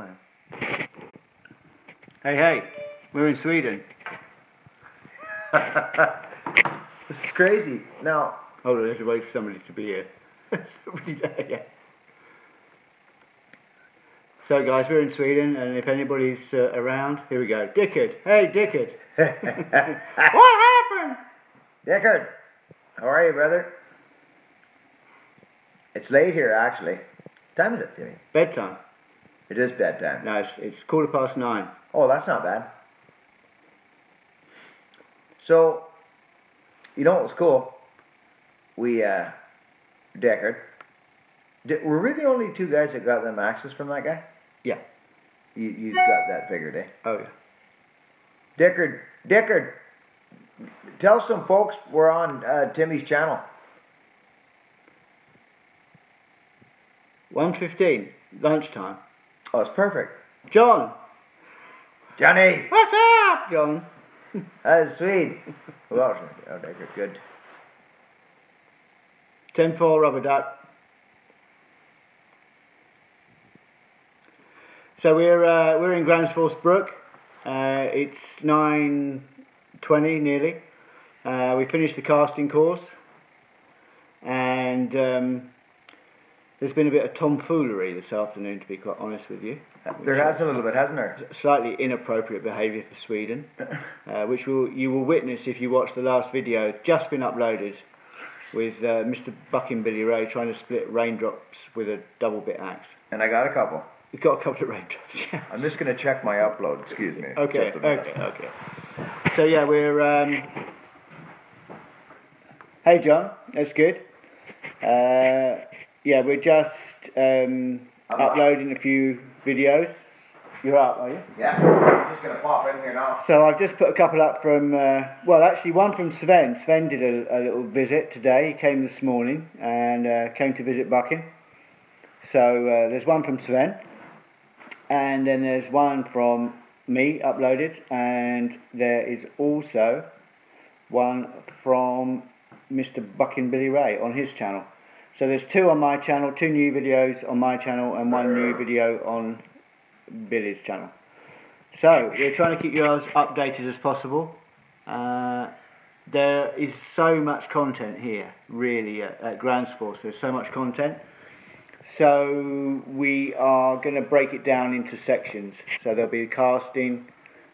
time. Hey, we're in Sweden. This is crazy. Now, hold on, I have to wait for somebody to be here. Yeah. So guys, we're in Sweden, and if anybody's around, here we go. Dickard. Hey, Dickard. What happened? Dickard, how are you, brother? It's late here, actually. What time is it, Timmy? Bedtime. It is bedtime. No, it's 9:15. Oh, that's not bad. So, you know what was cool? We, Dickard, were we the only two guys that got them axes from that guy? Yeah. You got that figured, eh? Oh, yeah. Dickard, tell some folks we're on Timmy's channel. 1:15, lunchtime. Oh, it's perfect. John. Johnny. What's up, John? That's sweet. Well, oh, Dickard, good. 10-4 rubber duck. So we're in Gränsfors Brook. It's 9:20 nearly. We finished the casting course, and there's been a bit of tomfoolery this afternoon, to be quite honest with you. There has a little bit, hasn't there? Slightly inappropriate behaviour for Sweden, which you will witness if you watch the last video, just been uploaded, with Mr. Buckin Billy Ray trying to split raindrops with a double bit axe. And I got a couple. We've got a couple of raindrops. Yeah. I'm just going to check my upload, excuse me. Okay. So yeah, we're... Hey John, that's good. Yeah, we're just uploading a few videos. You're up, are you? Yeah, I'm just going to pop in here now. So I've just put a couple up from, well actually one from Sven. Sven did a little visit today. He came this morning and came to visit Buckin. So there's one from Sven. And then there's one from me uploaded. And there is also one from Mr. Buckin Billy Ray on his channel. So there's two on my channel, two new videos on my channel and one new video on Billy's channel. So we're trying to keep you as updated as possible. There is so much content here, really, at Gränsfors. There's so much content. So we are going to break it down into sections. So there'll be casting,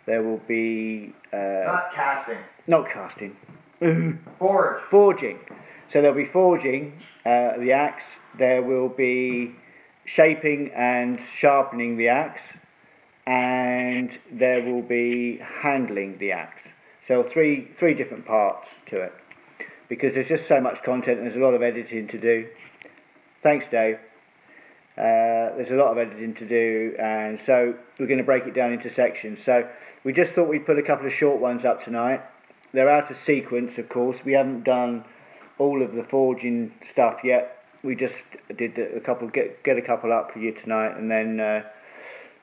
there will be... Not casting. Not casting. Forging. So there'll be forging the axe, there will be shaping and sharpening the axe, and there will be handling the axe. So three different parts to it, because there's just so much content and there's a lot of editing to do. Thanks, Dave. There's a lot of editing to do, and so we're going to break it down into sections. So we just thought we'd put a couple of short ones up tonight. They're out of sequence, of course. We haven't done all of the forging stuff yet. We just did a couple, get a couple up for you tonight, and then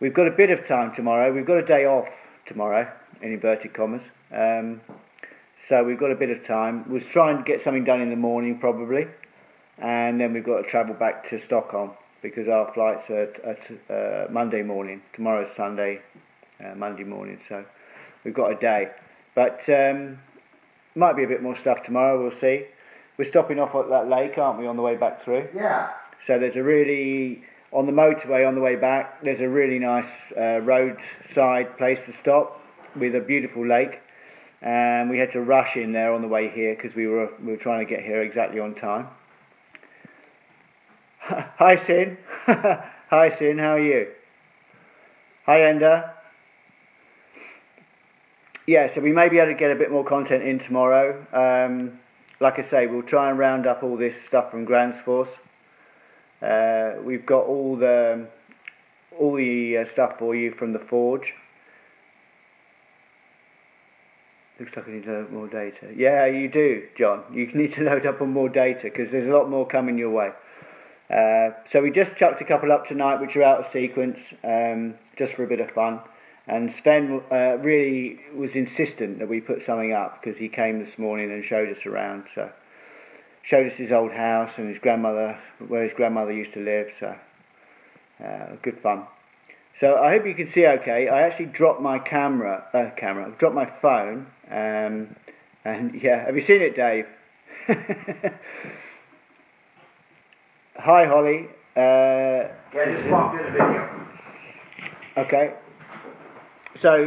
we've got a bit of time tomorrow. We've got a day off tomorrow, in inverted commas. So we've got a bit of time. We'll try and get something done in the morning probably, and then we've got to travel back to Stockholm because our flight's at Monday morning. Tomorrow's Sunday, Monday morning. So we've got a day, but might be a bit more stuff tomorrow. We'll see. We're stopping off at that lake, aren't we, on the way back through? Yeah. So there's a really, on the motorway on the way back, there's a really nice roadside place to stop with a beautiful lake. And we had to rush in there on the way here because we were trying to get here exactly on time. Hi Sin. Hi Sin, how are you? Hi Ender. Yeah, so we may be able to get a bit more content in tomorrow. Like I say, we'll try and round up all this stuff from Gränsfors. We've got all the stuff for you from the forge. Looks like I need to load up more data. Yeah, you do, John. You need to load up on more data because there's a lot more coming your way. So we just chucked a couple up tonight which are out of sequence, just for a bit of fun. And Sven really was insistent that we put something up because he came this morning and showed us around. So showed us his old house and his grandmother, where his grandmother used to live. So good fun. So I hope you can see okay. I actually dropped my dropped my phone, and yeah, have you seen it, Dave? Hi, Holly. Yeah, I just popped in a video. Okay. So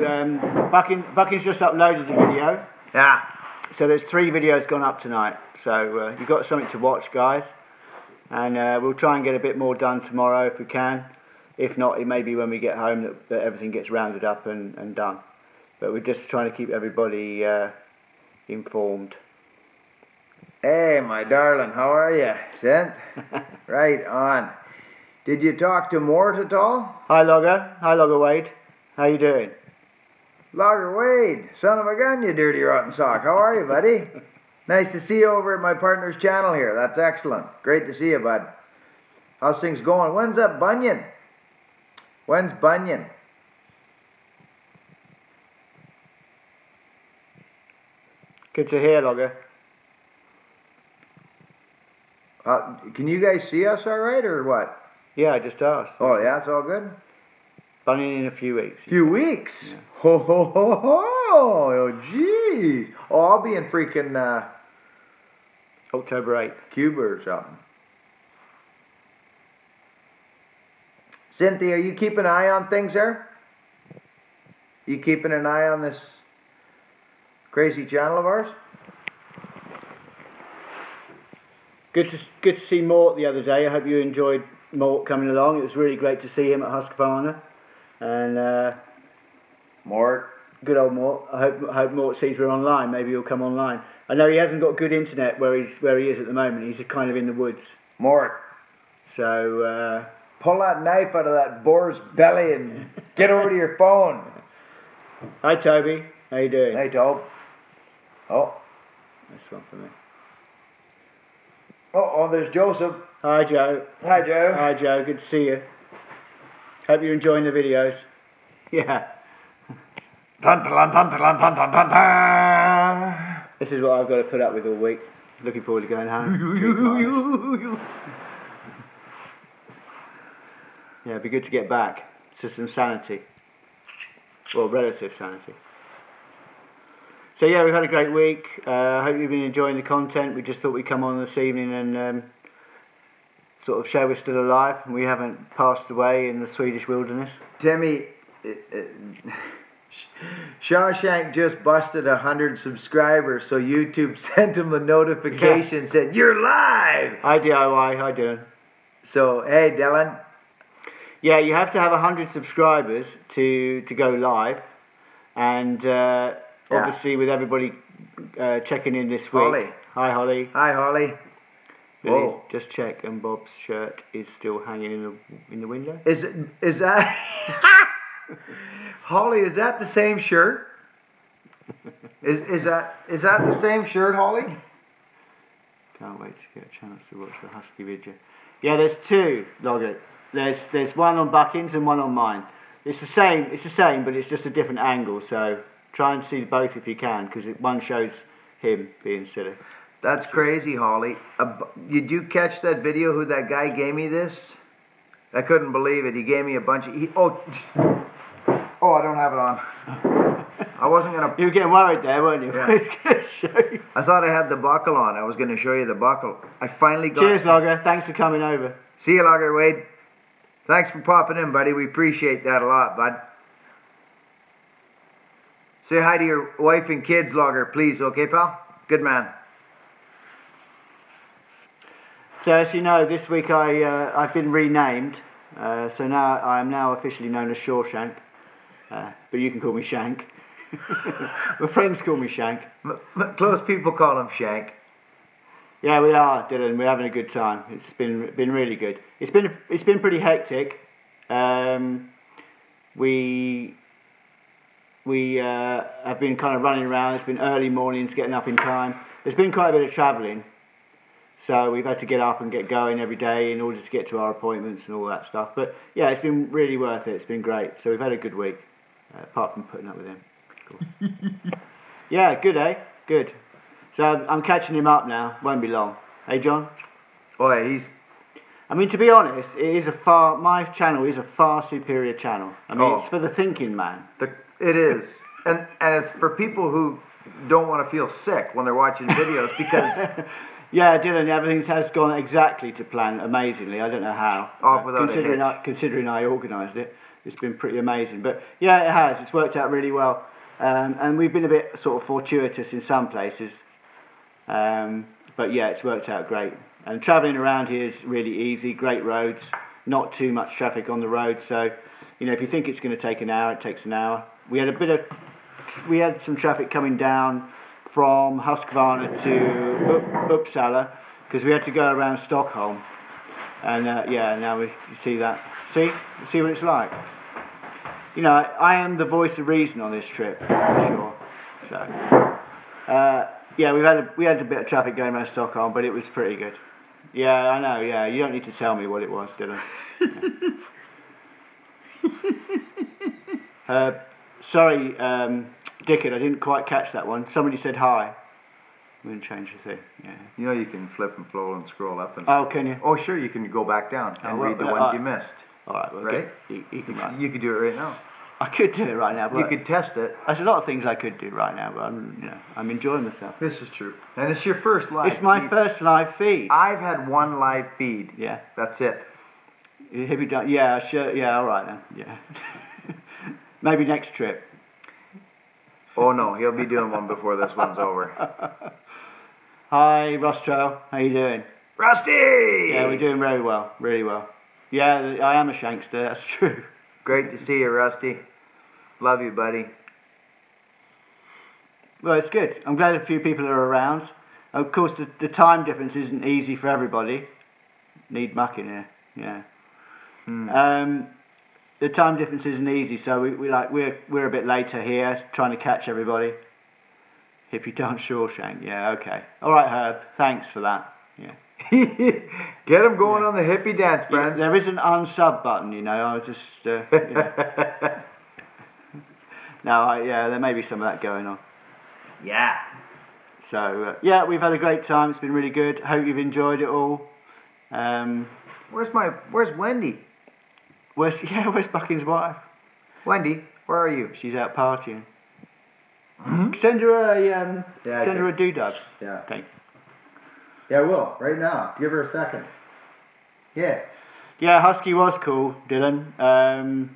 Buckin's just uploaded the video. Yeah. So there's 3 videos gone up tonight. So you've got something to watch, guys. And we'll try and get a bit more done tomorrow if we can. If not, it may be when we get home that everything gets rounded up and done. But we're just trying to keep everybody informed. Hey, my darling, how are you? Sent? Right on. Did you talk to Mort at all? Hi, Logger. Hi, Logger Wade. How you doing? Logger Wade, son of a gun, you dirty rotten sock. How are you, buddy? Nice to see you over at my partner's channel here. That's excellent. Great to see you, bud. How's things going? When's that bunion? When's bunion? Good to hear, Logger. Can you guys see us all right, or what? Yeah, I just asked. Oh, yeah, it's all good? Bunion in a few weeks. Few weeks? Yeah. Ho, ho, ho, ho. Oh, jeez. Oh, I'll be in freaking October 8th. Cuba or something. Cynthia, are you keeping an eye on things there? You keeping an eye on this crazy channel of ours? Good to see Mort the other day. I hope you enjoyed Mort coming along. It was really great to see him at Husqvarna. And Mort. good old Mort. I hope Mort sees we're online. Maybe he'll come online. I know he hasn't got good internet where he is at the moment. He's kind of in the woods. Mort. So pull that knife out of that boar's belly and get over to your phone. hi, Toby. How you doing? Hey, Tobe. Oh. That's one for me. Oh, there's Joseph. Hi, Joe. Hi, Joe. Hi, Joe. Good to see you. Hope you're enjoying the videos. Yeah. Dun, dun, dun, dun, dun, dun, dun, dun. This is what I've got to put up with all week. Looking forward to going home. Yeah, it'd be good to get back to some sanity. Well, relative sanity. So yeah, we've had a great week. I hope you've been enjoying the content. We just thought we'd come on this evening and sort of show we're still alive and we haven't passed away in the Swedish wilderness. Timmy, Shawshank just busted 100 subscribers, so YouTube sent him a notification, said, "You're live!" Hi DIY, how you doing? So, hey Dylan. Yeah, you have to have 100 subscribers to go live. And obviously with everybody checking in this week. Holly. Hi Holly. Hi Holly. Billy, just check, and Bob's shirt is still hanging in the window. Is that Holly? Is that the same shirt? Is that the same shirt, Holly? Can't wait to get a chance to watch the Husky video. Yeah, there's 2, Logger. There's one on Buckin's and one on mine. It's the same, but it's just a different angle. So try and see both if you can, because one shows him being silly. That's crazy, Holly. Did you catch that video? Who that guy gave me this? I couldn't believe it. He gave me a bunch of. Oh, I don't have it on. I wasn't gonna. You were getting worried there, weren't you? Yeah. I was gonna show you. I thought I had the buckle on. I was going to show you the buckle. I finally got. Cheers, Logger. Thanks for coming over. See you, Logger Wade. Thanks for popping in, buddy. We appreciate that a lot, bud. Say hi to your wife and kids, Logger, please. Okay, pal? Good man. So as you know, this week I've been renamed. So now I am now officially known as Shawshank. But you can call me Shank. My friends call me Shank. Close people call him Shank. Yeah, we are, Dylan. We're having a good time. It's been really good. It's been pretty hectic. We have been kind of running around. It's been early mornings, getting up in time. There's been quite a bit of travelling, so we've had to get up and get going every day in order to get to our appointments and all that stuff. But yeah, it's been really worth it. It's been great. So we've had a good week, apart from putting up with him. Cool. Yeah, good, eh? Good. So I'm catching him up now. Won't be long. Hey, John? Oh, yeah, I mean, to be honest, my channel is a far superior channel. I mean, it's for the thinking man. It is. And it's for people who don't want to feel sick when they're watching videos because... Yeah, Dylan, everything has gone exactly to plan, amazingly. I don't know how. Off without considering I organised it, it's been pretty amazing. But yeah, it has. It's worked out really well. And we've been a bit sort of fortuitous in some places. But yeah, it's worked out great. And travelling around here is really easy, great roads, not too much traffic on the road. So, if you think it's going to take an hour, it takes an hour. We had some traffic coming down from Husqvarna to Uppsala because we had to go around Stockholm. And now you see that. See what it's like. I am the voice of reason on this trip, for sure. So, we had a bit of traffic going around Stockholm, but it was pretty good. Yeah, I know. Yeah, you don't need to tell me what it was, Dylan. Yeah. Sorry, Dickard, I didn't quite catch that one. Somebody said hi. I'm going to change the thing. Yeah. You can flip and flow and scroll up. And can you? Oh, sure, you can go back down and read the ones you missed. All right, well, right? You could do it right now. I could do it right now, but you could test it. There's a lot of things I could do right now, but I'm enjoying myself. This is true, and it's your first live. It's my first live feed. I've had one live feed. Yeah, that's it. Have you done? Yeah, sure. Yeah, all right then. Yeah, maybe next trip. Oh no, he'll be doing one before this one's over. Hi, Rostrail. How you doing? Rusty! Yeah, we're doing very well, really well. Yeah, I am a shankster. That's true. Great to see you, Rusty. Love you, buddy. Well, it's good. I'm glad a few people are around. Of course, the time difference isn't easy for everybody. Need mucking here, yeah. The time difference isn't easy, so we're a bit later here, trying to catch everybody. Hippie dance Shawshank, yeah, okay. All right, Herb. Thanks for that. Yeah. Get them going on the hippie dance, friends. There is an unsub button, I just... No, there may be some of that going on. Yeah. So, we've had a great time. It's been really good. Hope you've enjoyed it all. Where's Wendy? Where's Buckin's wife? Wendy, where are you? She's out partying. Mm-hmm. Send her a doodad. Yeah. Okay. Yeah, I will. Right now. Give her a second. Yeah. Yeah, Husky was cool, Dylan.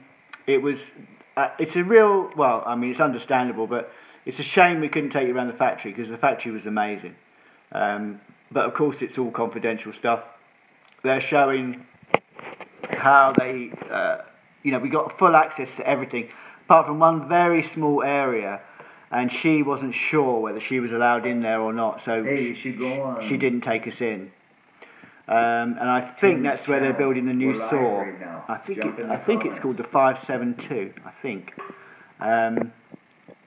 It's a real... Well, I mean, it's understandable, but it's a shame we couldn't take you around the factory because the factory was amazing. But, of course, it's all confidential stuff. They're showing how they... we got full access to everything, apart from one very small area. And she wasn't sure whether she was allowed in there or not, so she didn't take us in. And I think that's where they're building the new saw. I think it's called the 572. I think, and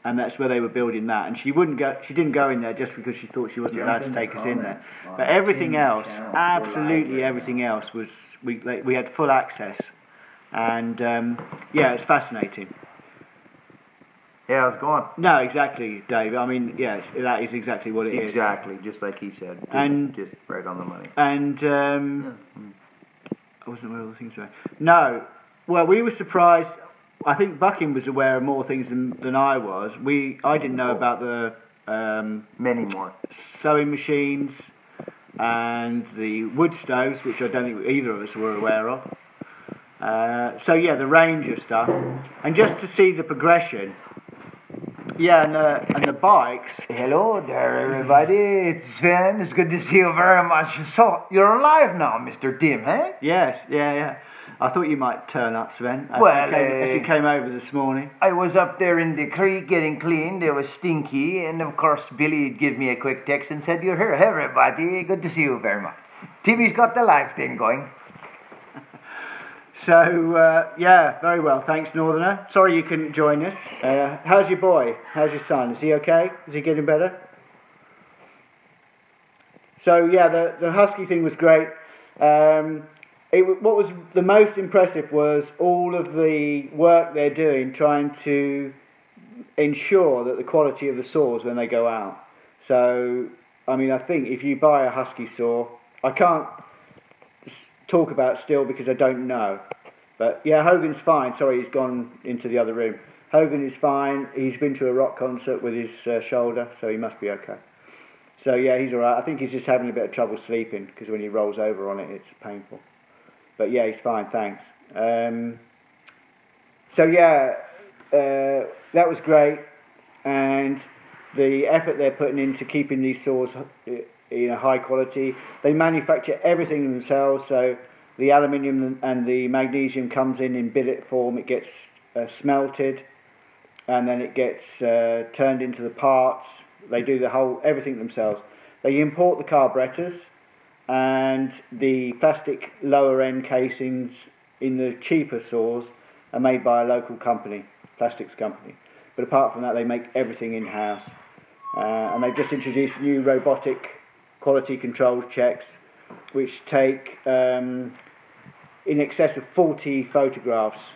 that's where they were building that. And she didn't go in there just because she thought she wasn't allowed to take us in there. But everything else, absolutely everything else, was we had full access, and it's fascinating. Yeah, how's it going? No, exactly, Dave. I mean, yes, that is exactly what it is. Exactly, just like he said. Just right on the money. And I wasn't aware of all the things there. No, well, we were surprised. I think Buckin was aware of more things than I was. I didn't know about the many more sewing machines and the wood stoves, which I don't think either of us were aware of. The range of stuff, and just to see the progression. Yeah, and the bikes. Hello there, everybody. It's Sven. It's good to see you very much. So, you're alive now, Mr. Tim, eh? Yes, yeah. I thought you might turn up, Sven, as you came over this morning. I was up there in the creek getting cleaned. It was stinky, and of course, Billy gave me a quick text and said, "You're here, everybody. Good to see you very much." TV's got the live thing going. So, very well. Thanks, Northerner. Sorry you couldn't join us. How's your boy? How's your son? Is he okay? Is he getting better? So, the Husky thing was great. What was the most impressive was all of the work they're doing trying to ensure that the quality of the saws when they go out. So, I mean, I think if you buy a Husky saw, I can't talk about still because I don't know. But yeah, Hogan's fine. Sorry, he's gone into the other room. Hogan is fine. He's been to a rock concert with his shoulder, so he must be okay. So yeah, he's all right. I think he's just having a bit of trouble sleeping because when he rolls over on it, it's painful. But yeah, he's fine, thanks. So yeah, that was great, and the effort they're putting into keeping these saws, high quality. They manufacture everything themselves, so the aluminium and the magnesium comes in billet form. It gets smelted, and then it gets turned into the parts. They do everything themselves. They import the carburetors, and the plastic lower end casings in the cheaper saws are made by a local company, plastics company. But apart from that, they make everything in-house. And they've just introduced new robotic quality control checks, which take in excess of 40 photographs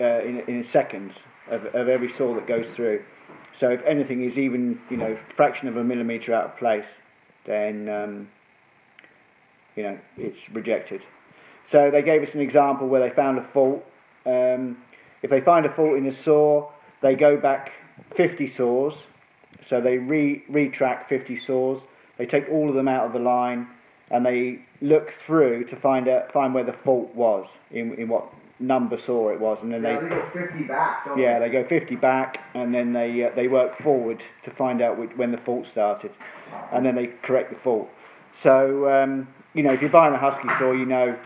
in seconds of every saw that goes through. So if anything is even fraction of a millimetre out of place, then it's rejected. So they gave us an example where they found a fault. If they find a fault in a saw, they go back 50 saws. So they retrack 50 saws. They take all of them out of the line, and they look through to find where the fault was, in what number saw it was, and then they go 50 back. Don't they go 50 back, and then they work forward to find out when the fault started, and then they correct the fault. So if you're buying a Husky saw, you're not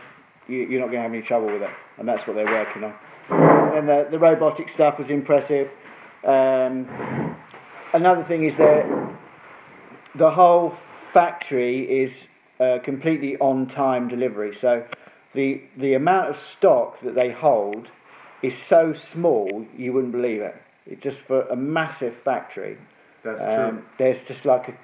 going to have any trouble with it, and that's what they're working on. And the robotic stuff was impressive. Another thing is that the whole factory is completely on-time delivery. So the amount of stock that they hold is so small you wouldn't believe it. It's just for a massive factory. That's true. There's just I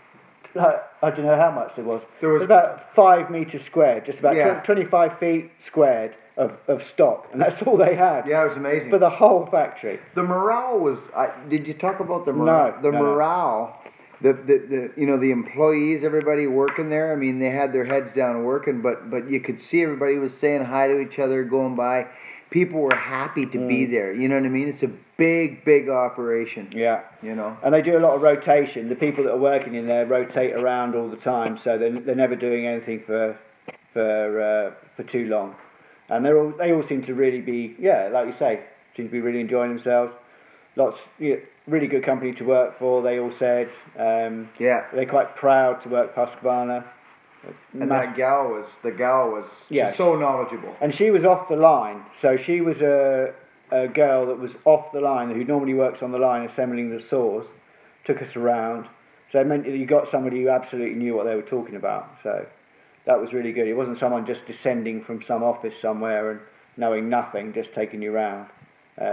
don't know how much there was. It was about 5 meters squared, just about 25 feet squared of stock, and that's all they had. Yeah, it was amazing. For the whole factory. The morale was. Did you talk about the morale? No. The morale. The employees, everybody working there. I mean, they had their heads down working, but you could see everybody was saying hi to each other going by. People were happy to be there. You know what I mean? It's a big operation. Yeah. And they do a lot of rotation. The people that are working in there rotate around all the time, so they're never doing anything for too long. And they all seem to really be, like you say, seem to be really enjoying themselves. Really good company to work for. They all said. They're quite proud to work for Husqvarna. And the gal was she's so knowledgeable. And she was off the line. So she was a girl that was off the line, who normally works on the line assembling the saws. Took us around. So it meant that you got somebody who absolutely knew what they were talking about. So that was really good. It wasn't someone just descending from some office somewhere and knowing nothing, just taking you around.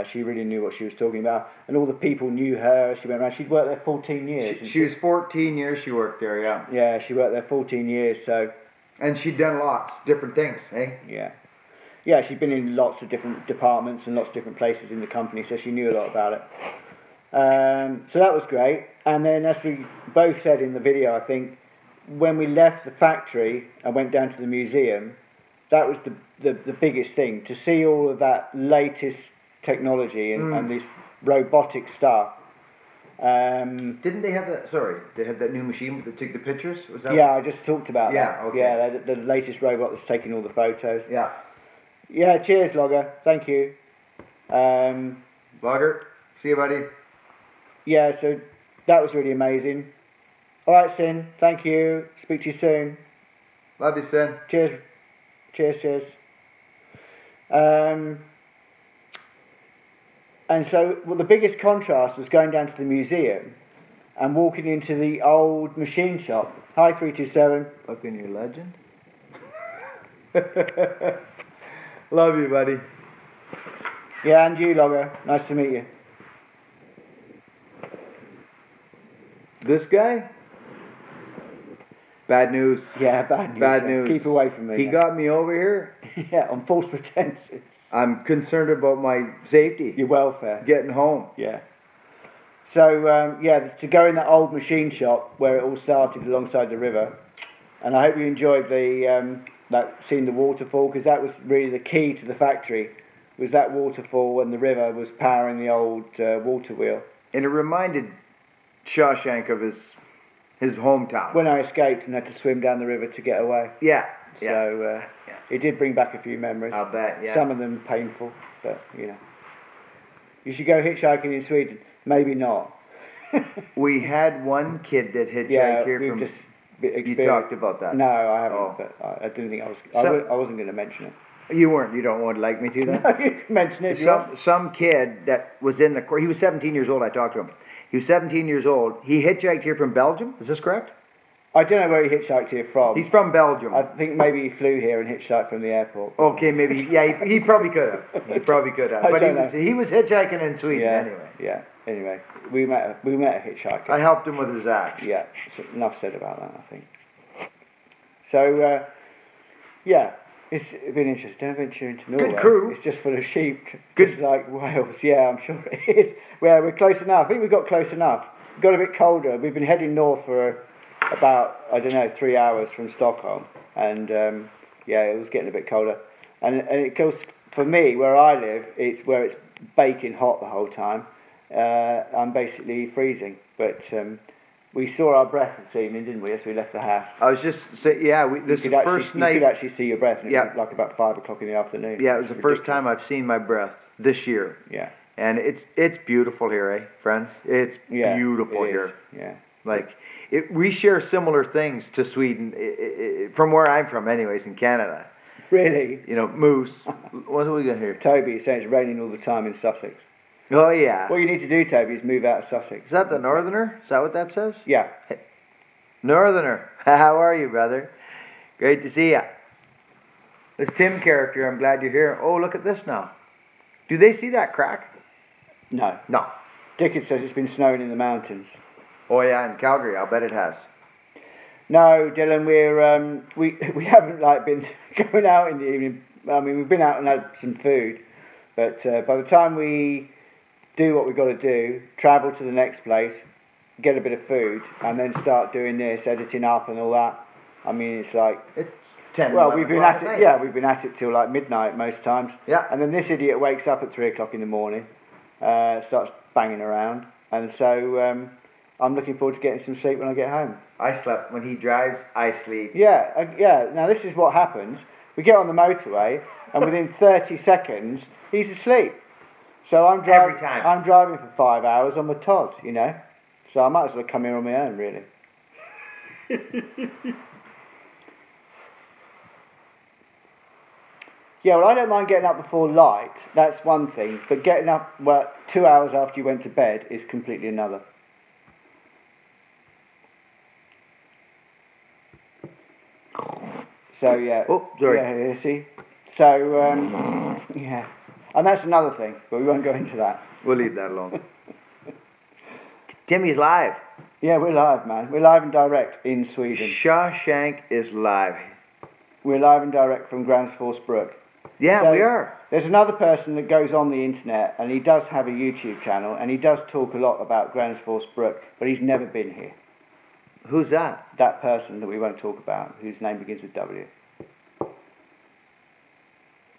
She really knew what she was talking about, and all the people knew her. She went around. She'd worked there 14 years. She was 14 years. She worked there. Yeah. Yeah, she worked there 14 years. So. And she'd done lots different things, eh? Yeah. Yeah, she'd been in lots of different departments and lots of different places in the company, so she knew a lot about it. So that was great. And then, as we both said in the video, I think when we left the factory and went down to the museum, that was the biggest thing, to see all of that latest technology and this robotic stuff. Didn't they have that? Sorry, they had that new machine that took the pictures. Was that? Yeah, I just talked about that. Okay. Yeah, the latest robot that's taking all the photos. Yeah. Yeah. Cheers, Logger. Thank you. Logger, see you, buddy. Yeah. So that was really amazing. All right, Sin. Thank you. Speak to you soon. Love you, Sin. Cheers. Cheers. And so, the biggest contrast was going down to the museum and walking into the old machine shop. Hi, 327. Buckin, you legend. Love you, buddy. Yeah, and you, Logger. Nice to meet you. This guy? Bad news. Yeah, bad news. Bad news. Keep away from me. He got me over here. Yeah, on false pretenses. I'm concerned about my safety. Your welfare. Getting home. Yeah. So, to go in that old machine shop where it all started alongside the river. And I hope you enjoyed the seeing the waterfall, because that was really the key to the factory, was that waterfall, and the river was powering the old water wheel. And it reminded Shawshank of his hometown. When I escaped and had to swim down the river to get away. Yeah. So it did bring back a few memories. I'll bet, yeah. Some of them painful, but you know. You should go hitchhiking in Sweden. Maybe not. We had one kid that hitchhiked here from... just you talked about that. No, I haven't, Oh. but I didn't think I was... So- I wasn't going to mention it. You weren't. You don't want to like me to that? No, you can mention it if you want. Some kid that was in the... He was 17 years old. I talked to him. He was 17 years old. He hitchhiked here from Belgium. Is this correct? I don't know where he hitchhiked here from. He's from Belgium. I think maybe he flew here and hitchhiked from the airport. Okay, maybe. Yeah, he probably could have. He probably could have. I But don't know. he was hitchhiking in Sweden Yeah, anyway. yeah. Anyway, we met a hitchhiker. I helped him with his axe. Yeah, so enough said about that, I think. So, yeah, it's been interesting. Don't venture into Norway. Good crew. It's just full of sheep, Good. just like Wales. Yeah, I'm sure it is. Well, we're close enough. I think we got close enough. Got a bit colder. We've been heading north for about, I don't know, 3 hours from Stockholm. And, yeah, it was getting a bit colder. And it goes, for me, where I live, it's where it's baking hot the whole time. I'm basically freezing. But we saw our breath this evening, didn't we, as we left the house? I was just saying, yeah, this is the first night. You could actually see your breath, and it Yeah. was like about 5 o'clock in the afternoon. Yeah, it was the first time I've seen my breath this year. Yeah. And it's beautiful here, eh, friends? It's beautiful it is. here. Yeah. Like, we share similar things to Sweden, from where I'm from anyways, in Canada. Really? You know, moose. What do we got here? Toby is saying it's raining all the time in Sussex. Oh, yeah. What you need to do, Toby, is move out of Sussex. Is that the Northerner? Is that what that says? Yeah. Northerner. How are you, brother? Great to see ya. This Tim character, I'm glad you're here. Oh, look at this now. Do they see that crack? No. No. Dickens says it's been snowing in the mountains. Oh, yeah, in Calgary, I'll bet it has. No, Dylan, we haven't like been going out in the evening. I mean, we've been out and had some food, but by the time we do what we've got to do, travel to the next place, get a bit of food, and then start doing this, editing up and all that. I mean, it's like... It's 10. Well, we've been 11 at it. o'clock Yeah, we've been at it till like midnight most times. Yeah. And then this idiot wakes up at 3 o'clock in the morning, starts banging around, and so I'm looking forward to getting some sleep when I get home. I slept. When he drives, I sleep. Yeah, yeah. Now this is what happens. We get on the motorway, and within 30 seconds, he's asleep. So I'm driving. Every time. I'm driving for 5 hours on my Todd, you know. So I might as well come here on my own, really. Yeah, well, I don't mind getting up before light. That's one thing. But getting up 2 hours after you went to bed is completely another. So yeah. Oh, sorry. Yeah, see. So yeah, and that's another thing, but we won't go into that. We'll leave that alone. Timmy's live. Yeah, we're live, man. We're live and direct in Sweden. Shawshank is live. We're live and direct from Gransfors Brook. Yeah, So, we are. There's another person that goes on the internet, and he does have a YouTube channel, and he does talk a lot about Gransfors Brook, but he's never been here. Who's that? That person that we won't talk about, whose name begins with W.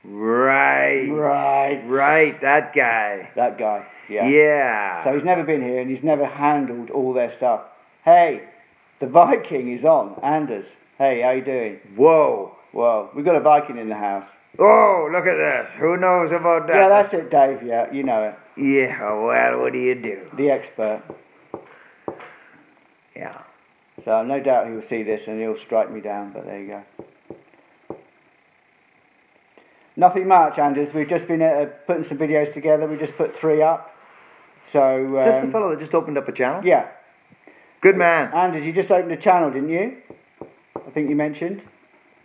Right. Right. That guy. That guy, yeah. Yeah. So he's never been here, and he's never handled all their stuff. Hey, the Viking is on. Anders, hey, how you doing? Whoa. Well, we've got a Viking in the house. Oh, look at this. Who knows about that? Yeah, that's it, Dave. Yeah, you know it. Yeah, well, what do you do? The expert. Yeah. So no doubt he will see this and he'll strike me down, but there you go. Nothing much, Anders. We've just been putting some videos together. We just put 3 up. So. Is this the fellow that just opened up a channel? Yeah. Good man. Anders, you just opened a channel, didn't you? I think you mentioned.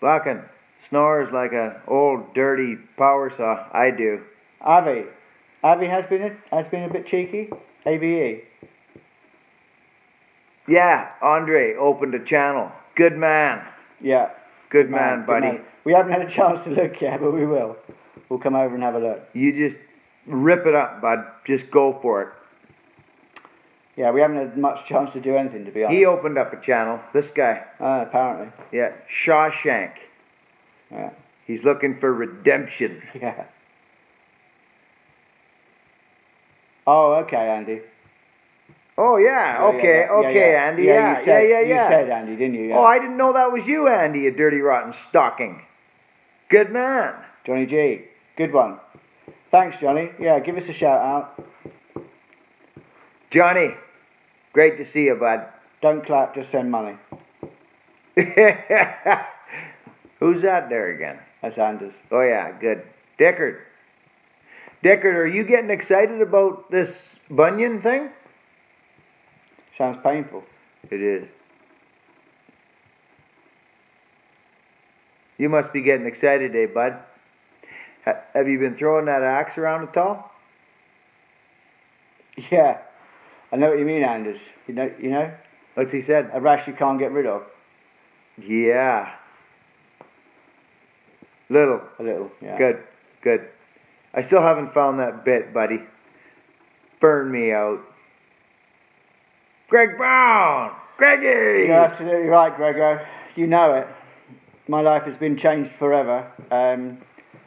Buckin snores like an old dirty power saw. I do. Avi. Avi has been a bit cheeky. AVE. Yeah, Andre opened a channel. Good man. Yeah. Good man, buddy. Good man. We haven't had a chance to look yet, but we will. We'll come over and have a look. You just rip it up, bud. Just go for it. Yeah, we haven't had much chance to do anything, to be honest. He opened up a channel. This guy. Apparently. Yeah, Shawshank. Yeah. He's looking for redemption. Yeah. Oh, okay, Andy. Oh yeah, okay, Andy. Yeah, Yeah. You said Andy, didn't you? Yeah. Oh, I didn't know that was you, Andy, you dirty rotten stocking. Good man. Johnny G. Good one. Thanks, Johnny. Yeah, give us a shout out. Johnny, great to see you, bud. Don't clap, just send money. Who's that there again? That's Anders. Oh yeah, good. Dickard. Dickard, are you getting excited about this bunion thing? Sounds painful. It is. You must be getting excited today, bud. Have you been throwing that axe around at all? Yeah. I know what you mean, Anders. You know? What's he said? A rash you can't get rid of. Yeah. Little. A little, yeah. Good. I still haven't found that bit, buddy. Burn me out. Greg Brown! Greggy! You're absolutely right, Gregor. You know it. My life has been changed forever.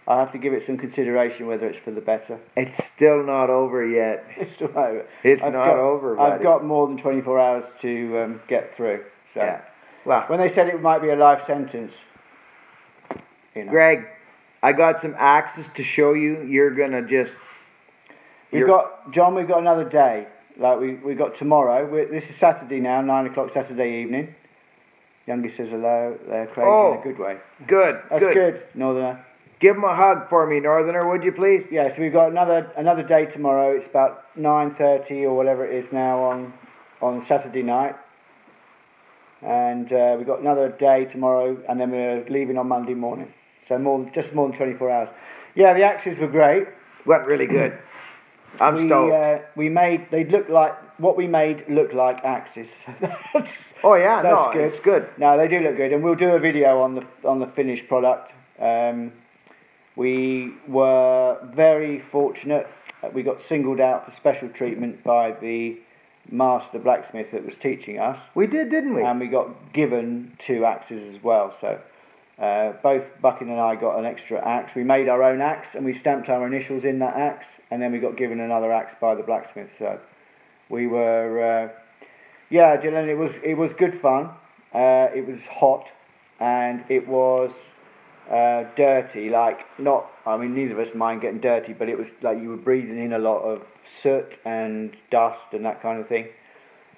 I have to give it some consideration whether it's for the better. It's still not over yet. It's still over. It's not over, buddy. I've got more than 24 hours to get through. So, yeah. Well, when they said it might be a life sentence, you know. Greg, I got some axes to show you. You're gonna just. We've got another day. Like we got tomorrow. This is Saturday now, 9 o'clock Saturday evening. Youngest says hello. They're crazy in a good way. Good. That's good, Northerner. Give him a hug for me, Northerner, would you please? Yeah, so we've got another day tomorrow. It's about 9:30 or whatever it is now on Saturday night. And we've got another day tomorrow, and then we're leaving on Monday morning. So just more than 24 hours. Yeah, the axes were great. Went really good. I'm stoked. What we made looked like axes. That's good. It's good. No, they do look good, and we'll do a video on the finished product. We were very fortunate. We got singled out for special treatment by the master blacksmith that was teaching us. We did, didn't we? And we got given 2 axes as well. So both Buckin and I got an extra axe. We made our own axe and we stamped our initials in that axe, and then we got given another axe by the blacksmith. So we were, Dylan, it was good fun. It was hot and it was dirty. Neither of us mind getting dirty, but it was like you were breathing in a lot of soot and dust and that kind of thing.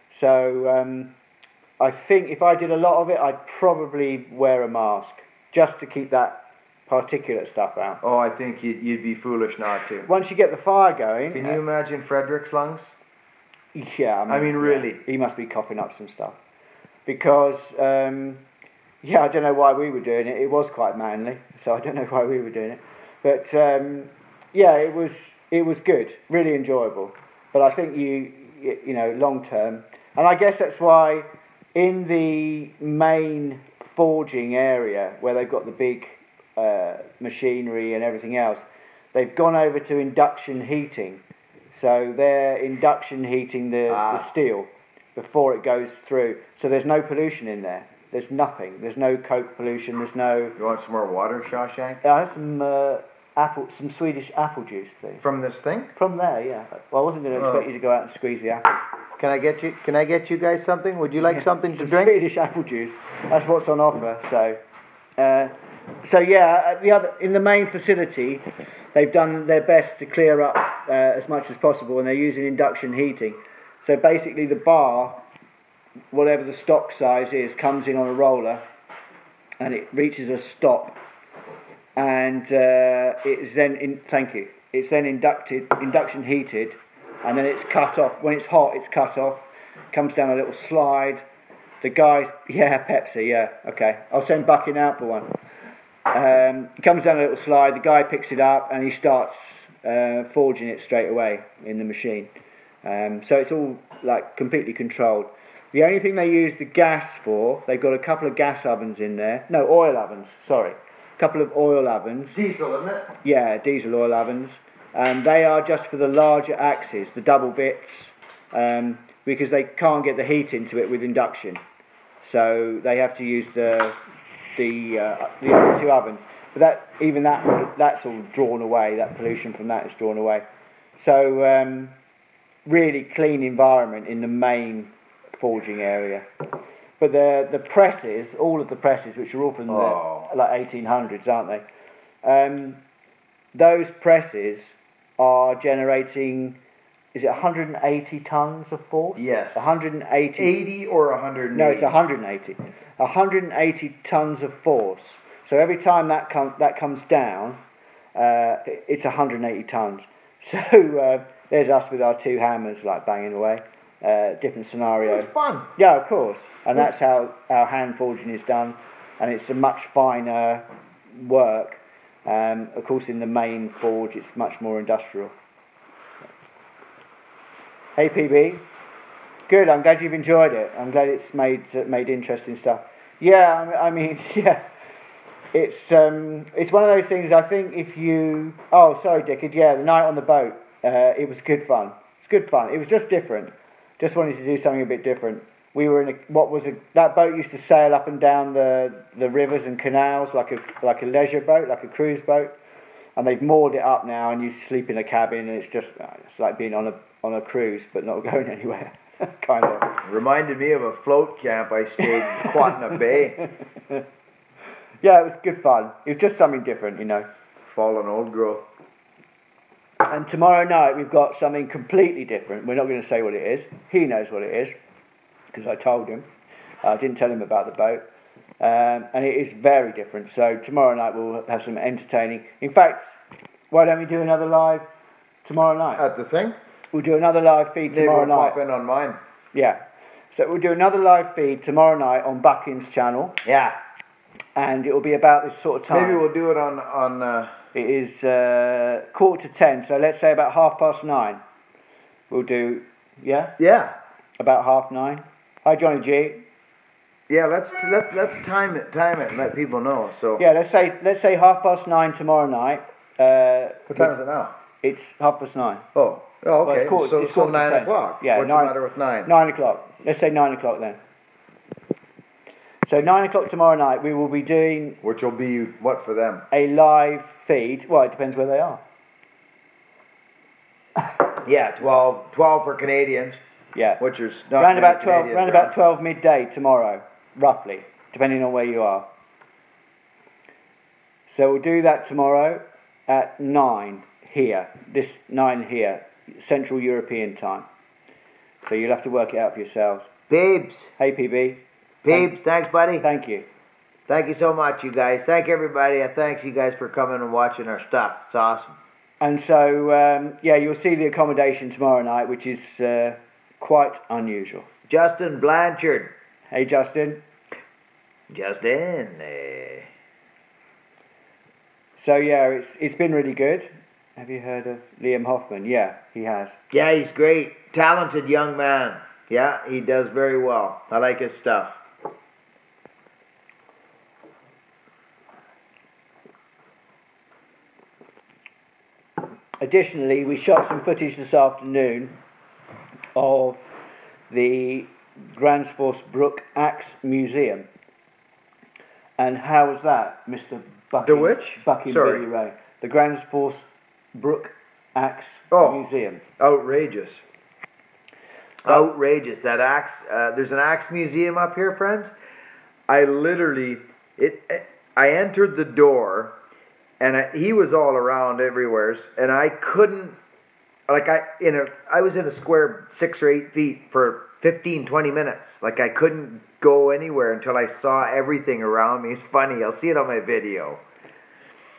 So I think if I did a lot of it, I'd probably wear a mask just to keep that particulate stuff out. Oh, I think you'd be foolish not to. Once you get the fire going... Can you imagine Frederick's lungs? Yeah, I mean really. He must be coughing up some stuff. Because, I don't know why we were doing it. It was quite manly, so I don't know why we were doing it. But, it was good, really enjoyable. But I think long term... And I guess that's why in the main forging area, where they've got the big machinery and everything else, they've gone over to induction heating. So they're induction heating the steel before it goes through. So there's no pollution in there. There's nothing. There's no coke pollution. There's no... You want some more water, Shawshank? I have some Swedish apple juice, please. From this thing? From there, yeah. Well, I wasn't going to expect you to go out and squeeze the apple. Can I get you guys something? Would you like something to drink? Swedish apple juice. That's what's on offer. So, in the main facility, they've done their best to clear up as much as possible, and they're using induction heating. So basically, the bar, whatever the stock size is, comes in on a roller, and it reaches a stop, and it's then It's then induction heated, and then it's cut off. When it's hot, it's cut off. Comes down a little slide. The guys, Pepsi, okay. I'll send Buckin out for one. It comes down a little slide. The guy picks it up and he starts forging it straight away in the machine. So it's all like completely controlled. The only thing they use the gas for, they've got a couple of gas ovens in there. No, oil ovens. Sorry, a couple of oil ovens. Diesel, isn't it? Yeah, diesel oil ovens. They are just for the larger axes, the double bits, because they can't get the heat into it with induction. So they have to use the the other two ovens. But that's all drawn away. That pollution from that is drawn away. So really clean environment in the main forging area. But the presses, all of the presses, which are all from the like 1800s, aren't they? Those presses are generating, is it 180 tons of force? Yes. 180. 80 or 180? No, it's 180. 180 tons of force. So every time that comes down, it's 180 tons. So there's us with our two hammers, like banging away. Different scenario. It's fun. Yeah, of course. And that's how our hand forging is done. And it's a much finer work. Of course, in the main forge, it's much more industrial. Hey, PB. Good. I'm glad you've enjoyed it. I'm glad it's made interesting stuff. Yeah, I mean, yeah. It's one of those things. I think if you. Oh, sorry, Dickard. Yeah, the night on the boat. It was good fun. It's good fun. It was just different. Just wanted to do something a bit different. We were in that boat used to sail up and down the rivers and canals like a leisure boat, like a cruise boat, and they've moored it up now, and you sleep in a cabin, and it's like being on a cruise but not going anywhere, kind of. Reminded me of a float camp I stayed in Quatna Bay. Yeah, it was good fun. It was just something different, you know. Fallen old growth. And tomorrow night we've got something completely different. We're not going to say what it is. He knows what it is, because I told him. I didn't tell him about the boat. And it is very different. So tomorrow night we'll have some entertaining. In fact, why don't we do another live tomorrow night? At the thing? We'll do another live feed tomorrow night. Pop in on mine. Yeah. So we'll do another live feed tomorrow night on Buckin's channel. Yeah. And it will be about this sort of time. Maybe we'll do it on It is 9:45, so let's say about 9:30. We'll do, yeah? Yeah. About 9:30. Hi, Johnny G. Yeah, let's time it and let people know. So yeah, let's say 9:30 tomorrow night. What time is it now? It's 9:30. Oh, okay. Well, it's so quarter to 9 10. o'clock. Yeah, What's the matter with 9? 9 o'clock. Let's say 9 o'clock then. So 9 o'clock tomorrow night, we will be doing. Which will be what for them? A live feed. Well, it depends where they are. Yeah, 12 for Canadians. Yeah. Which is not round about 12. Canadians Round about 12 midday tomorrow, roughly, depending on where you are. So we'll do that tomorrow at 9 here. 9 here, Central European time. So you'll have to work it out for yourselves. Babes. Hey, PB. Babes, thanks, buddy. Thank you. Thank you so much, you guys. Thank everybody. Thanks you guys for coming and watching our stuff. It's awesome. And so, yeah, you'll see the accommodation tomorrow night, which is quite unusual. Justin Blanchard. Hey, Justin. Justin. So, yeah, it's been really good. Have you heard of Liam Hoffman? Yeah, he has. Yeah, he's great. Talented young man. Yeah, he does very well. I like his stuff. Additionally, we shot some footage this afternoon of the Gransfors Axe Museum. And how was that, Mr. Buckin? The which? Buckin Sorry. Billy Ray. The Gransfors Axe Museum. Outrageous. Outrageous. That axe, there's an axe museum up here, friends. I literally, I entered the door, and he was all around everywhere, and I couldn't, like I was in a square 6 or 8 feet for 15, 20 minutes. Like I couldn't go anywhere until I saw everything around me. It's funny. I'll see it on my video.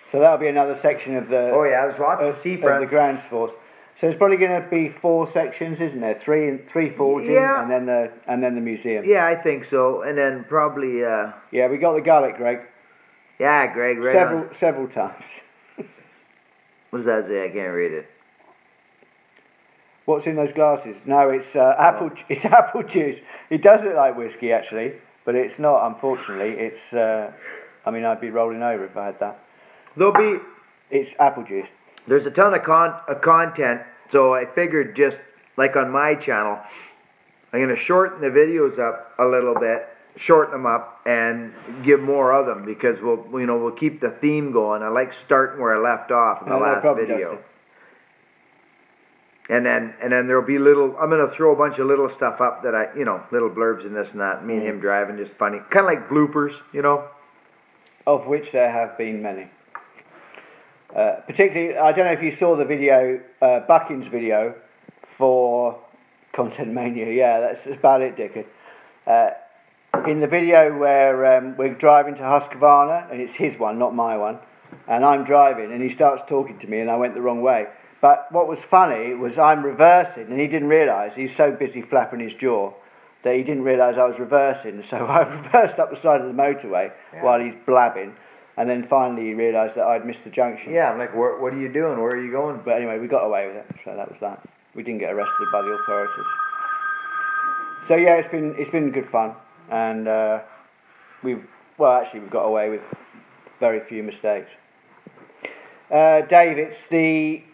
So that'll be another section of the. Oh yeah, there's lots to see, friends. Of the Gransfors. So there's probably going to be 4 sections, isn't there? Three forging, yeah. and then the museum. Yeah, I think so. And then probably. Yeah, we got the gullet, Greg. Yeah, Greg. Right several times. What does that say? I can't read it. What's in those glasses? No, it's apple. It's apple juice. It does look like whiskey, actually, but it's not. Unfortunately, it's. I mean, I'd be rolling over if I had that. It's apple juice. There's a ton of content, so I figured just like on my channel, I'm going to shorten the videos up a little bit shorten them up and give more of them because we'll keep the theme going. I like starting where I left off in the last video. Justin. And then there'll be little. I'm gonna throw a bunch of little stuff up that little blurbs and this and that. Me and him driving, just funny, kind of like bloopers, Of which there have been many. Particularly, I don't know if you saw the video, Buckin's video for Content Mania. Yeah, that's about it, Dickard. In the video where we're driving to Husqvarna, and it's his one, not my one, and I'm driving, and he starts talking to me, and I went the wrong way. But what was funny was I'm reversing, and he didn't realise. He's so busy flapping his jaw that he didn't realise I was reversing. So I reversed up the side of the motorway while he's blabbing, and then finally he realised that I'd missed the junction. Yeah, I'm like, what are you doing? Where are you going? But anyway, we got away with it, so that was that. We didn't get arrested by the authorities. So yeah, it's been good fun, and we've got away with very few mistakes. Dave, it's the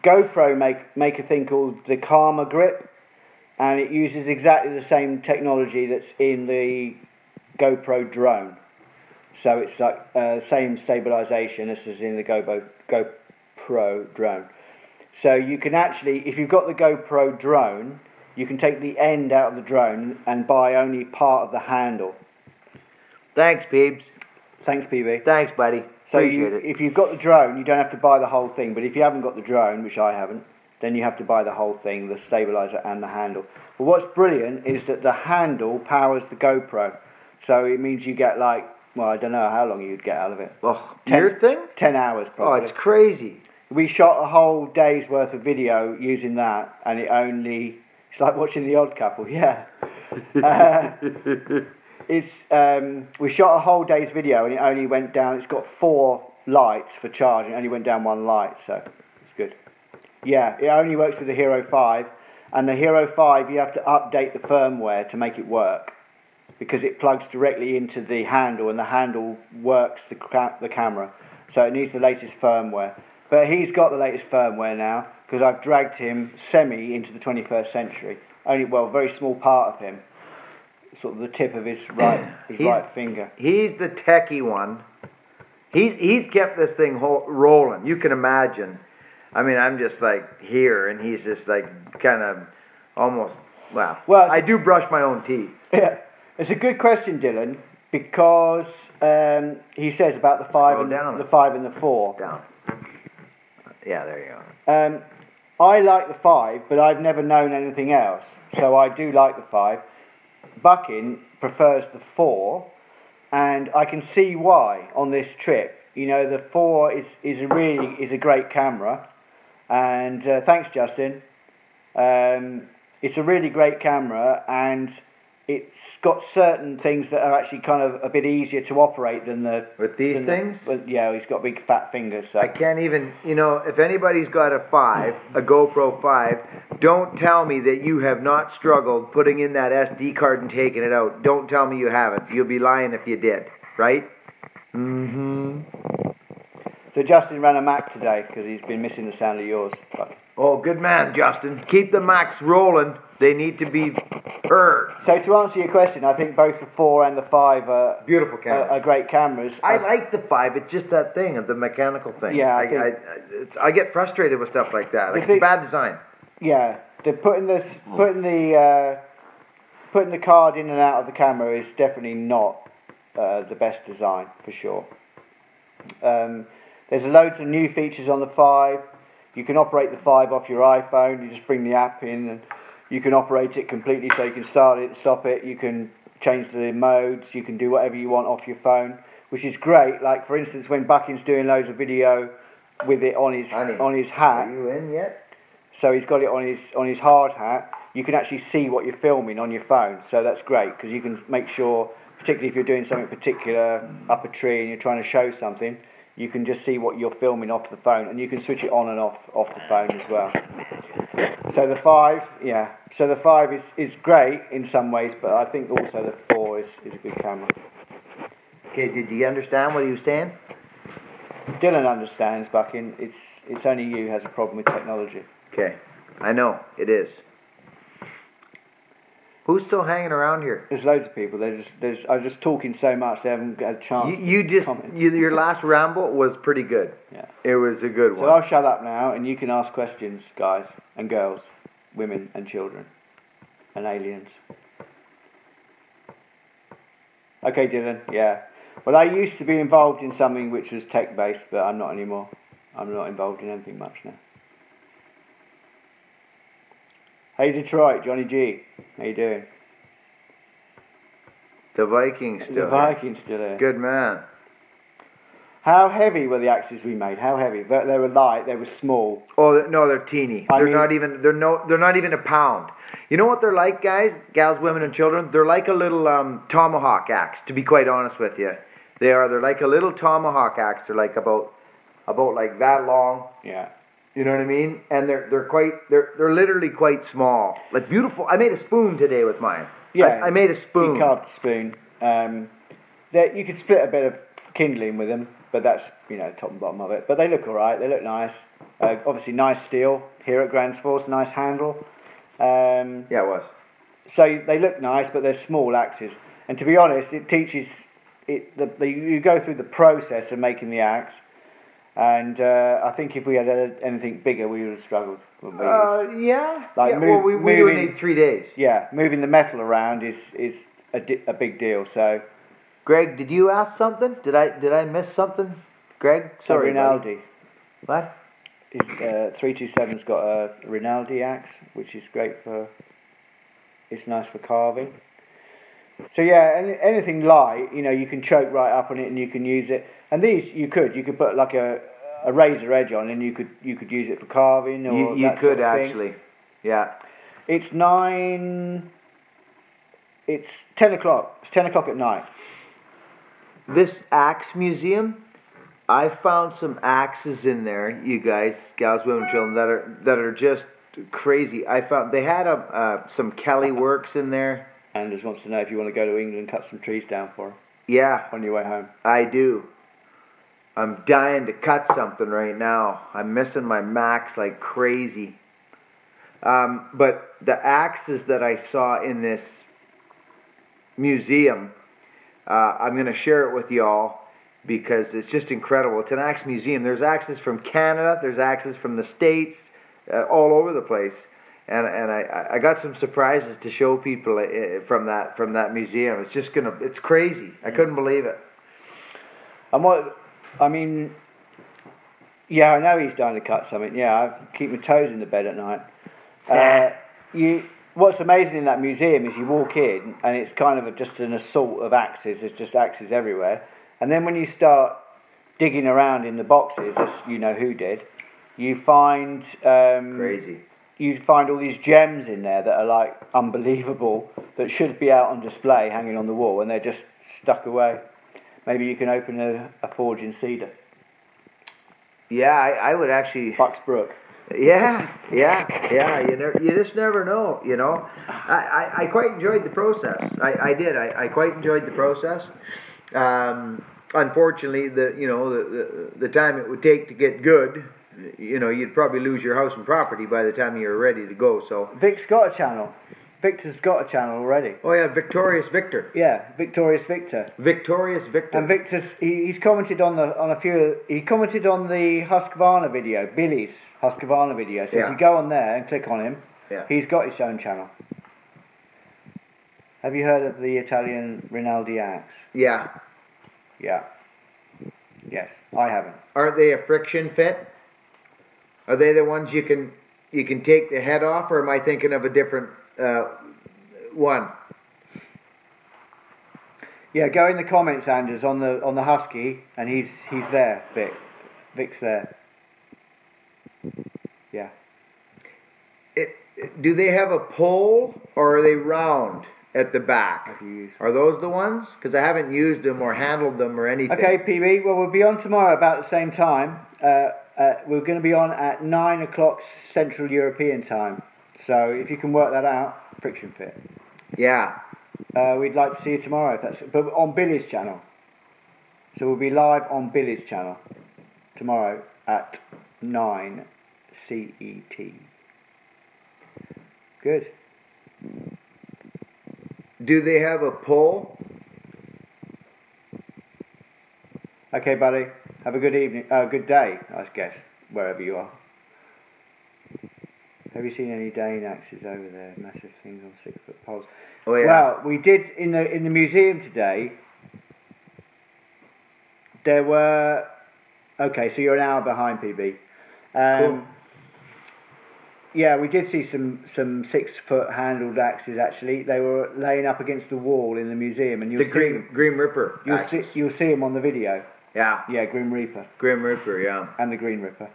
GoPro make a thing called the Karma Grip, and it uses exactly the same technology that's in the GoPro drone. So it's like same stabilization as is in the GoPro drone. So you can actually, if you've got the GoPro drone, you can take the end out of the drone and buy only part of the handle. Thanks, Peebs. Thanks, PB. Thanks, buddy. So Appreciate it. if you've got the drone, you don't have to buy the whole thing. But if you haven't got the drone, which I haven't, then you have to buy the whole thing, the stabilizer and the handle. But what's brilliant is that the handle powers the GoPro. So it means you get I don't know how long you'd get out of it. Oh, your thing? 10 hours probably. Oh, it's crazy. We shot a whole day's worth of video using that, and it's like watching The Odd Couple, yeah. We shot a whole day's video, and it only went down, it's got 4 lights for charge, and it only went down 1 light, so it's good. Yeah, it only works with the Hero 5, and the Hero 5, you have to update the firmware to make it work, because it plugs directly into the handle, and the handle works the camera, so it needs the latest firmware. But he's got the latest firmware now, because I've dragged him semi into the 21st century. Very small part of him, sort of the tip of his right finger. He's the techie one. He's kept this thing rolling. You can imagine. I mean, I'm just like here, and he's just like kind of almost. Well, I do brush my own teeth. Yeah, it's a good question, Dylan, because he says about the 5 and the 4. Down. Yeah, there you go. I like the 5, but I've never known anything else, so I do like the 5. Buckin prefers the 4, and I can see why on this trip. The 4 is a great camera, and thanks, Justin. It's a really great camera, and it's got certain things that are actually kind of a bit easier to operate than these things. Yeah, he's got big fat fingers. So I can't even. If anybody's got a GoPro 5, don't tell me that you have not struggled putting in that SD card and taking it out. Don't tell me you haven't. You'll be lying if you did, right? Mm-hmm. So Justin ran a Mac today because he's been missing the sound of yours. Oh, good man, Justin. Keep the Macs rolling. They need to be heard. So to answer your question, I think both the 4 and the 5 are beautiful cameras. Are great cameras. I like the 5. It's just that thing of the mechanical thing. Yeah, I get frustrated with stuff like that. It's bad design. Yeah, putting the card in and out of the camera is definitely not the best design for sure. There's loads of new features on the 5. You can operate the 5 off your iPhone. You just bring the app in, and you can operate it completely, so you can start it, stop it. You can change the modes. You can do whatever you want off your phone, which is great. Like for instance, when Buckin's doing loads of video with it on his hat. Are you in yet? So he's got it on his hard hat. You can actually see what you're filming on your phone. So that's great because you can make sure, particularly if you're doing something particular up a tree and you're trying to show something, you can just see what you're filming off the phone, and you can switch it on and off the phone as well. So the 5, yeah. So the 5 is great in some ways, but I think also the 4 is a good camera. Okay, did you understand what he was saying? Dylan understands, Buckin. It's only you who has a problem with technology. Okay, I know it is. Who's still hanging around here? There's loads of people. I was just talking so much they haven't had a chance. Your last ramble was pretty good. Yeah. It was a good one. So I'll shut up now, and you can ask questions, guys and girls, women and children, and aliens. Okay, Dylan. Yeah. Well, I used to be involved in something which was tech-based, but I'm not anymore. I'm not involved in anything much now. Hey, Detroit, Johnny G. How you doing? The Vikings still. The Vikings still there. Good man. How heavy were the axes we made? How heavy? They were light. They were small. Oh no, they're teeny. They're not even a pound. You know what they're like, guys, gals, women, and children? They're like a little tomahawk axe. To be quite honest with you, they're like a little tomahawk axe. They're like about like that long. Yeah. You know what I mean? And they're literally quite small. Like beautiful. I made a spoon today with mine. Yeah. I made a spoon. You carved a spoon. You could split a bit of kindling with them, but that's top and bottom of it. But they look all right. They look nice. Obviously, nice steel here at Grand's Force. Nice handle. Yeah, it was. So they look nice, but they're small axes. And to be honest, it teaches you go through the process of making the axe. And I think if we had anything bigger, we would have struggled. Yeah. Like well, we would need 3 days. Yeah, moving the metal around is a big deal. So, Greg, did you ask something? Did I miss something? Greg, sorry. Rinaldi. What? 327's got a Rinaldi axe, which is great for. It's nice for carving. So yeah, anything light, you can choke right up on it and you can use it. And these you could put like a razor edge on and you could use it for carving or you that could sort of actually. Thing. Yeah. It's 10 o'clock. It's 10 o'clock at night. This axe museum, I found some axes in there, you guys, gals, women, children, that are just crazy. I found they had some Kelly works in there. Anders wants to know if you want to go to England and cut some trees down for him. Yeah. On your way home. I do. I'm dying to cut something right now. I'm missing my max like crazy. But the axes that I saw in this museum, I'm going to share it with y'all because it's just incredible. It's an axe museum. There's axes from Canada. There's axes from the States, all over the place. And I got some surprises to show people from that museum. It's crazy. I couldn't believe it. And yeah, I know he's dying to cut something. Yeah, I keep my toes in the bed at night. What's amazing in that museum is you walk in and it's kind of just an assault of axes. There's just axes everywhere. And then when you start digging around in the boxes, as you know who did, you find crazy. You find all these gems in there that are like unbelievable, that should be out on display, hanging on the wall, and they're just stuck away. Maybe you can open a forge in Cedar. Yeah, I would actually. Bucksbrook. Yeah. You just never know. I quite enjoyed the process. I did. I quite enjoyed the process. Unfortunately, the time it would take to get good. You'd probably lose your house and property by the time you were ready to go. So Vic's got a channel. Victor's got a channel already. Oh yeah, Victorious Victor. Yeah, Victorious Victor. Victorious Victor. And Victor's he's commented on a few. He commented on the Husqvarna video, Billy's Husqvarna video. So if you go on there and click on him, he's got his own channel. Have you heard of the Italian Rinaldi axe? Yeah. Yeah. Yes, I haven't. Aren't they a friction fit? Are they the ones you can take the head off, or am I thinking of a different one? Yeah, go in the comments, Anders, on the Husky, and he's there, Vic. Vic's there. Yeah. Do they have a pole, or are they round at the back? Are those the ones? Because I haven't used them or handled them or anything. Okay, PB. Well, we'll be on tomorrow about the same time. We're going to be on at 9 o'clock Central European time. So if you can work that out, friction fit. Yeah. We'd like to see you tomorrow, but on Billy's channel. So we'll be live on Billy's channel tomorrow at 9 CET. Good. Do they have a pole? Okay, buddy. Have a good evening. Good day, I guess, wherever you are. Have you seen any Dane axes over there? Massive things on 6-foot poles. Oh yeah. Well, we did in the museum today. There were. Okay, so you're an hour behind, PB. Cool. Yeah, we did see some 6-foot handled axes. Actually, they were laying up against the wall in the museum, and The Green Ripper. You'll see them on the video. Yeah. Yeah, Grim Reaper. Grim Reaper, yeah. And the Green Ripper.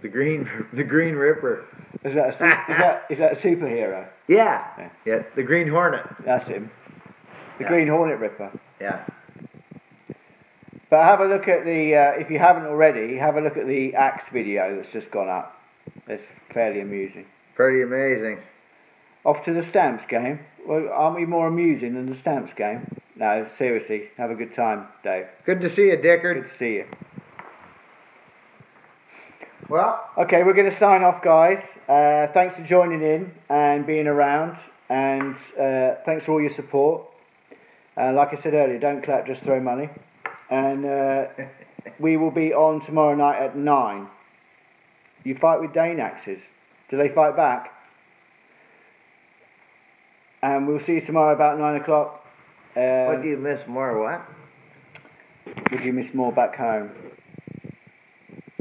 The Green Ripper. Is that a superhero? Yeah. Yeah. The Green Hornet. That's him. The Green Hornet Ripper. Yeah. But have a look at the, if you haven't already, have a look at the axe video that's just gone up. It's fairly amusing. Pretty amazing. Off to the stamps game. Well, aren't we more amusing than the stamps game? No, seriously, have a good time, Dave. Good to see you, Dickard. Good to see you. Well, okay, we're going to sign off, guys. Thanks for joining in and being around, and thanks for all your support. Like I said earlier, don't clap, just throw money. And we will be on tomorrow night at 9. You fight with Dane axes. Do they fight back? And we'll see you tomorrow about 9 o'clock. what do you miss more? What? Would you miss more back home?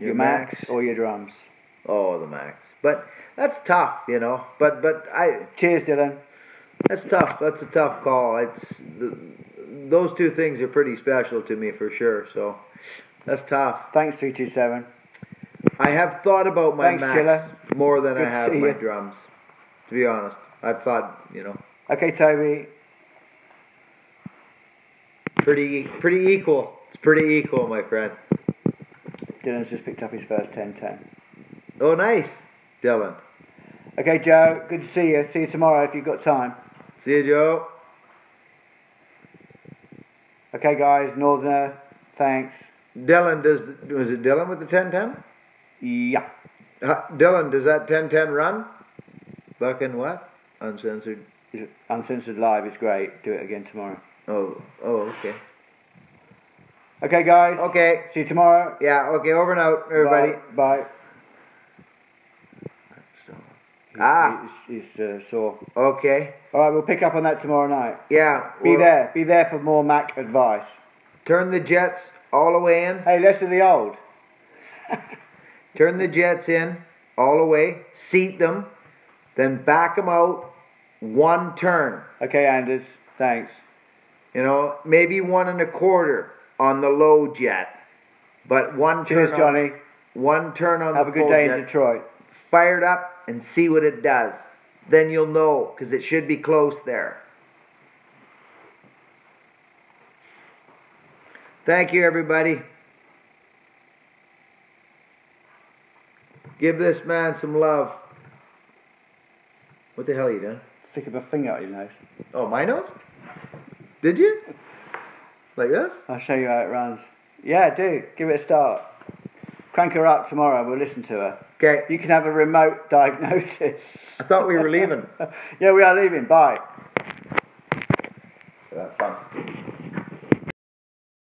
Your Macs or your drums? Oh, the Macs. But that's tough, you know. But I. Cheers, Dylan. That's tough. That's a tough call. Those two things are pretty special to me for sure. So that's tough. Thanks, 327. I have thought about my Thanks, Macs Chilla. more than Good I to have see my you. drums. To be honest, I've thought, you know. Okay, Toby. Pretty equal. It's pretty equal, my friend. Dylan's just picked up his first 10-10. Oh, nice, Dylan. Okay, Joe. Good to see you. See you tomorrow if you've got time. See you, Joe. Okay, guys. Northerner. Thanks. Dylan, was it Dylan with the 10-10? Yeah. Dylan, does that 10-10 run? Buckin what? Uncensored. Uncensored Live is great. Do it again tomorrow. Oh, okay. Okay, guys. Okay. See you tomorrow. Yeah, okay, over and out, everybody. Bye. He's sore. Okay. All right, we'll pick up on that tomorrow night. Yeah. Be there. Be there for more Mac advice. Turn the jets all the way in. Hey, less of the old. Turn the jets in all the way. Seat them. Then back them out. One turn. Okay, Anders. Thanks. You know, maybe 1 1/4 on the low jet. But one turn. Cheers, Johnny. One turn on Have the a good full day jet. in Detroit. Fire it up and see what it does. Then you'll know, because it should be close there. Thank you, everybody. Give this man some love. What the hell are you doing? Stick a finger out your nose. Oh, my nose? Did you? Like this? I'll show you how it runs. Yeah, do. Give it a start. Crank her up tomorrow. We'll listen to her. Okay. You can have a remote diagnosis. I thought we were leaving. Yeah, we are leaving. Bye. That's fun.